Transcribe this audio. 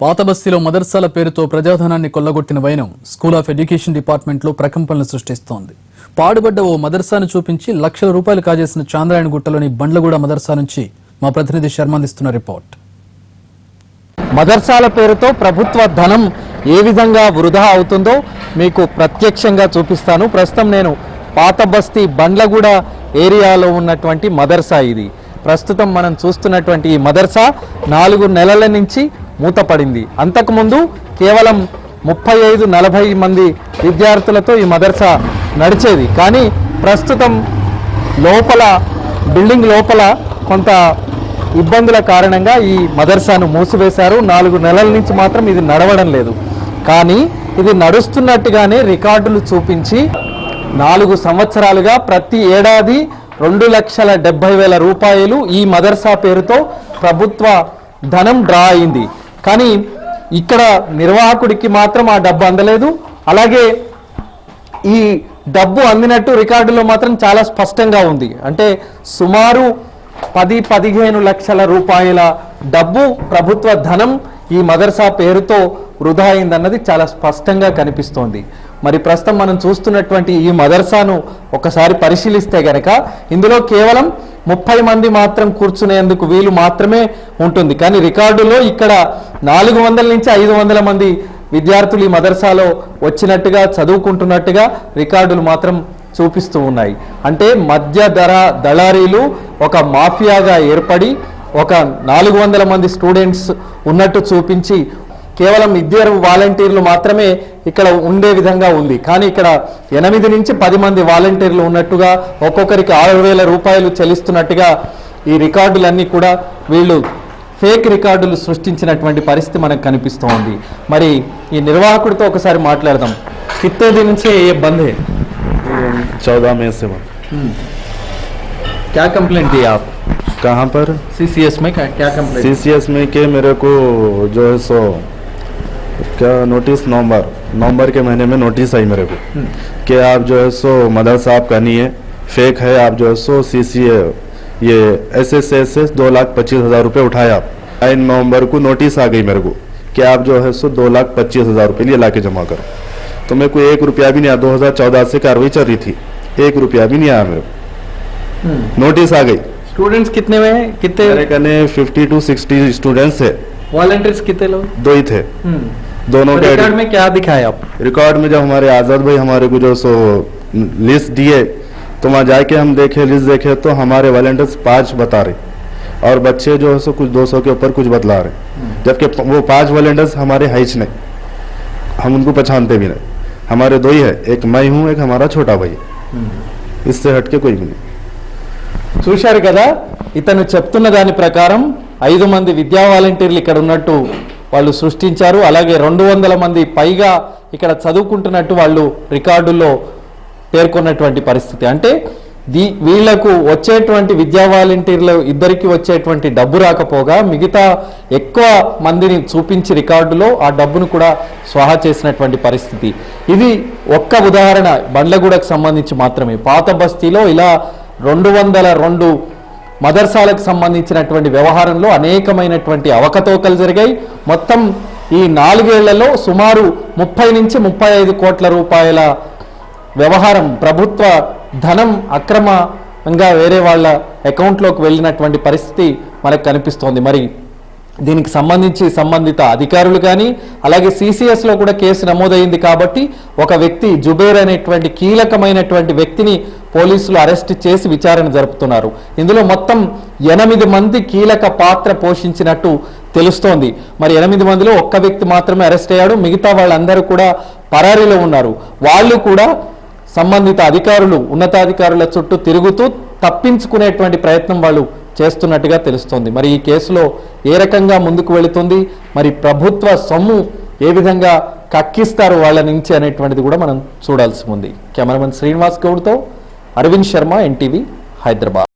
పాతబస్తీలో మదర్సాల పేరుతో ప్రజాధనాన్ని కొల్లగొట్టిన వైనం స్కూల్ ఆఫ్ ఎడ్యుకేషన్ డిపార్ట్మెంట్లో ప్రకంపనలు సృష్టిస్తోంది. పాడుబడ్డ ఓ మదర్సాను చూపించి లక్షల రూపాయలు కాజేసిన చాంద్రాయణగుట్టలోని బండ్లగూడ మదర్సా నుంచి మా ప్రతినిధి శర్మ అందిస్తున్న రిపోర్ట్. మదర్సాల పేరుతో ప్రభుత్వ ధనం ఏ విధంగా వృధా అవుతుందో మీకు ప్రత్యక్షంగా చూపిస్తాను. ప్రస్తుతం నేను పాతబస్తీ బండ్లగూడ ఏరియాలో ఉన్నటువంటి మదర్సా ఇది. ప్రస్తుతం మనం చూస్తున్నటువంటి ఈ మదర్సా 4 నెలల నుంచి మూతపడింది. అంతకుముందు కేవలం 35-40 మంది విద్యార్థులతో ఈ మదర్సా నడిచేది. కానీ ప్రస్తుతం బిల్డింగ్ లోపల కొంత ఇబ్బందుల కారణంగా ఈ మదర్సాను మూసివేశారు. 4 నెలల నుంచి మాత్రం ఇది నడవడం లేదు. కానీ ఇది నడుస్తున్నట్టుగానే రికార్డులు చూపించి 4 సంవత్సరాలుగా ప్రతి ఏడాది 2,70,000 రూపాయలు ఈ మదర్సా పేరుతో ప్రభుత్వ ధనం డ్రా అయింది. కానీ ఇక్కడ నిర్వాహకుడికి మాత్రం ఆ డబ్బు అందలేదు. అలాగే ఈ డబ్బు అందినట్టు రికార్డులో మాత్రం చాలా స్పష్టంగా ఉంది. అంటే సుమారు 10-15 లక్షల రూపాయల డబ్బు ప్రభుత్వ ధనం ఈ మదర్సా పేరుతో వృధా అయిందన్నది చాలా స్పష్టంగా కనిపిస్తోంది. మరి ప్రస్తుతం మనం చూస్తున్నటువంటి ఈ మదర్సాను ఒకసారి పరిశీలిస్తే గనక ఇందులో కేవలం 30 మంది మాత్రం కూర్చునేందుకు వీలు మాత్రమే ఉంటుంది. కానీ రికార్డులో ఇక్కడ 400 నుంచి 500 మంది విద్యార్థులు ఈ మదర్సాలో వచ్చినట్టుగా చదువుకుంటున్నట్టుగా రికార్డులు మాత్రం చూపిస్తూ ఉన్నాయి. అంటే మధ్య దళారీలు ఒక మాఫియాగా ఏర్పడి ఒక 400 మంది స్టూడెంట్స్ ఉన్నట్టు చూపించి కేవలం 2 వాలంటీర్లు మాత్రమే ఇక్కడ ఉండే విధంగా ఉంది. కానీ ఇక్కడ 8 నుంచి 10 మంది వాలంటీర్లు ఉన్నట్టుగా ఒక్కొక్కరికి 6,000 రూపాయలు చెల్లిస్తున్నట్టుగా ఈ రికార్డులన్నీ కూడా వీళ్ళు ఫేక్ రికార్డులు సృష్టించినటువంటి పరిస్థితి మనకు కనిపిస్తోంది. మరి ఈ నిర్వాహకుడితో ఒకసారి మాట్లాడదాం. कितने दिन से ये बंद है? 14 मई से बंद। क्या कंप्लेंट दी आप? कहाँ पर? CCS में क्या कंप्लेंट? CCS में के मेरे को जो है सो क्या नोटिस नवंबर के महीने में नोटिस आई मेरे को कि आप जो है सो मदरसा आप का नहीं है, फेक है। आप जो है सो CCA ये SSS 2,25,000 रुपये उठाए आप। 9 नवंबर को नोटिस आ गई मेरे को कि आप जो है सो 2,25,000 रुपये लिए ला के जमा करो। तो मेरे को 1 रुपया भी नहीं आया। 2014 से कार्रवाई चल रही थी, 1 रुपया भी नहीं आया मेरे को। नोटिस आ गई। स्टूडेंट्स कितने में है? कितने? मेरे कहने 50 to 60 स्टूडेंट्स है। वॉलंटियर्स कितने लोग? 2 ही थे। दोनों के रिकॉर्ड में क्या दिखाए आप? रिकॉर्ड में जब हमारे आजाद भाई हमारे को जो सो लिस्ट दिए तो वहाँ जाके हम देखे, लिस्ट देखे तो हमारे वॉलंटियर्स 5 बता रहे और बच्चे जो है सो कुछ 200 के ऊपर कुछ बतला रहे, जबकि वो 5 वॉलंटियर्स हमारे हाइच नहीं, हम उनको पहचानते भी नहीं। हमारे 2 ही है, एक मैं हूँ, एक हमारा छोटा भाई। इससे हटके कोई भी नहीं। చూశారు కదా, ఇతను చెప్తున్న దాని ప్రకారం 5 మంది విద్యా వాలంటీర్లు ఇక్కడ ఉన్నట్టు వాళ్ళు సృష్టించారు. అలాగే 200 మంది పైగా ఇక్కడ చదువుకుంటున్నట్టు వాళ్ళు రికార్డుల్లో పేర్కొన్నటువంటి పరిస్థితి. అంటే వీళ్లకు వచ్చేటువంటి విద్యా వాలంటీర్లు ఇద్దరికి వచ్చేటువంటి డబ్బు రాకపోగా మిగతా ఎక్కువ మందిని చూపించి రికార్డులో ఆ డబ్బును కూడా స్వాహా చేసినటువంటి పరిస్థితి. ఇది ఒక్క ఉదాహరణ బండ్లగూడకు సంబంధించి మాత్రమే. పాత బస్తీలో ఇలా 202 మదర్సాలకు సంబంధించినటువంటి వ్యవహారంలో అనేకమైనటువంటి అవకతవకలు జరిగాయి. మొత్తం ఈ 4 ఏళ్లలో సుమారు 30 నుంచి 35 కోట్ల రూపాయల వ్యవహారం, ప్రభుత్వ ధనం అక్రమంగా వేరే వాళ్ళ అకౌంట్లోకి వెళ్ళినటువంటి పరిస్థితి మనకు కనిపిస్తోంది. మరి దీనికి సంబంధించి సంబంధిత అధికారులు కానీ అలాగే CCSలో కూడా కేసు నమోదైంది. కాబట్టి ఒక వ్యక్తి జుబేర్ అనేటువంటి కీలకమైనటువంటి వ్యక్తిని పోలీసులు అరెస్ట్ చేసి విచారణ జరుపుతున్నారు. ఇందులో మొత్తం 8 మంది కీలక పాత్ర పోషించినట్టు తెలుస్తోంది. మరి 8 మందిలో ఒక్క వ్యక్తి మాత్రమే అరెస్ట్ అయ్యాడు. మిగతా వాళ్ళందరూ కూడా పరారీలో ఉన్నారు. వాళ్ళు కూడా సంబంధిత అధికారులు, ఉన్నతాధికారుల చుట్టూ తిరుగుతూ తప్పించుకునేటువంటి ప్రయత్నం వాళ్ళు చేస్తున్నట్టుగా తెలుస్తోంది. మరి ఈ కేసులో ఏ రకంగా ముందుకు వెళుతుంది, మరి ప్రభుత్వ సొమ్ము ఏ విధంగా కక్కిస్తారు వాళ్ళ నుంచి అనేటువంటిది కూడా మనం చూడాల్సి ఉంది. కెమెరామెన్ శ్రీనివాస్ గౌడ్తో అరవింద్ శర్మ, NTV, హైదరాబాద్.